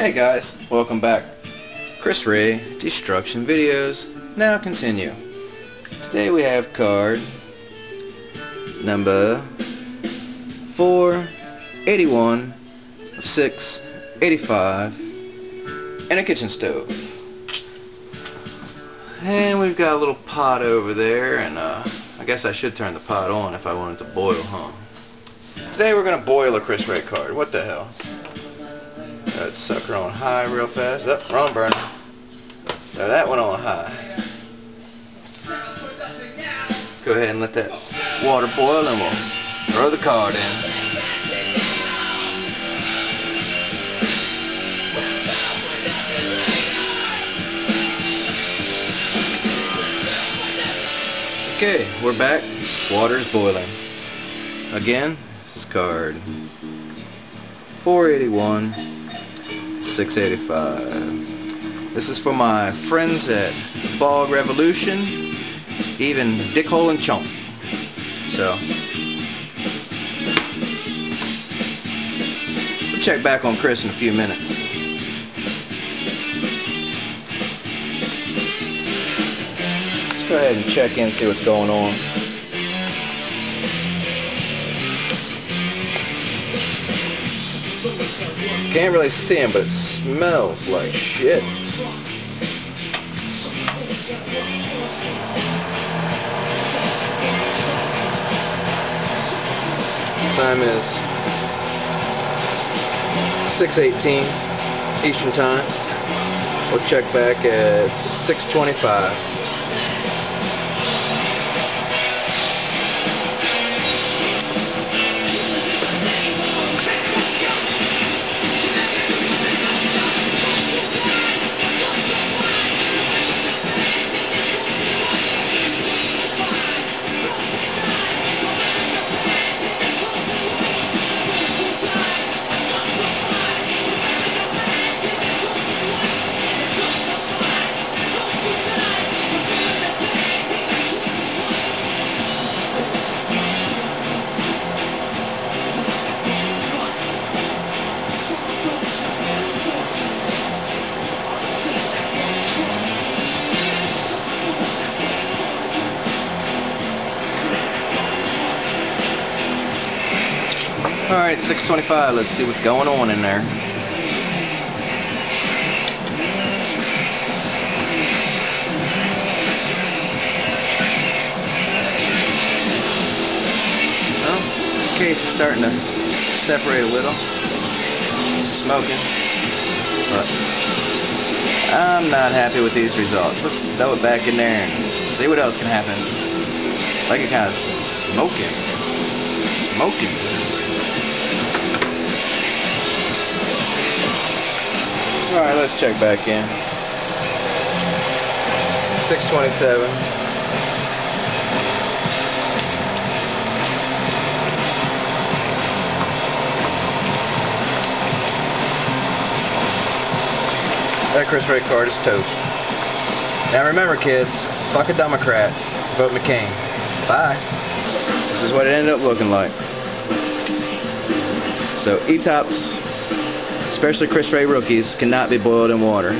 Hey guys, welcome back. Chris Ray, Destruction Videos, now continue. Today we have card number 481 of 685 and a kitchen stove. And we've got a little pot over there, and I guess I should turn the pot on if I want it to boil, huh? Today we're going to boil a Chris Ray card. What the hell? That sucker on high real fast. Oh, wrong burner. Now that one on high. Go ahead and let that water boil and we'll throw the card in. Okay, we're back. Water's boiling. Again, this is card 481, 685. This is for my friends at Bog Revolution, even Dickhole and Chomp. So, we'll check back on Chris in a few minutes. Let's go ahead and check in and see what's going on. Can't really see him, but it smells like shit. Time is 6:18 Eastern Time. We'll check back at 6:25. Alright, 6:25, let's see what's going on in there. Well, the case is starting to separate a little. Smoking. But I'm not happy with these results. Let's throw it back in there and see what else can happen. Like it kind of smoking. Smoking. Alright, let's check back in. 6:27. That Chris Ray card is toast. Now remember, kids, fuck a Democrat, vote McCain. Bye. This is what it ended up looking like. So eTopps, especially Chris Ray rookies, cannot be boiled in water.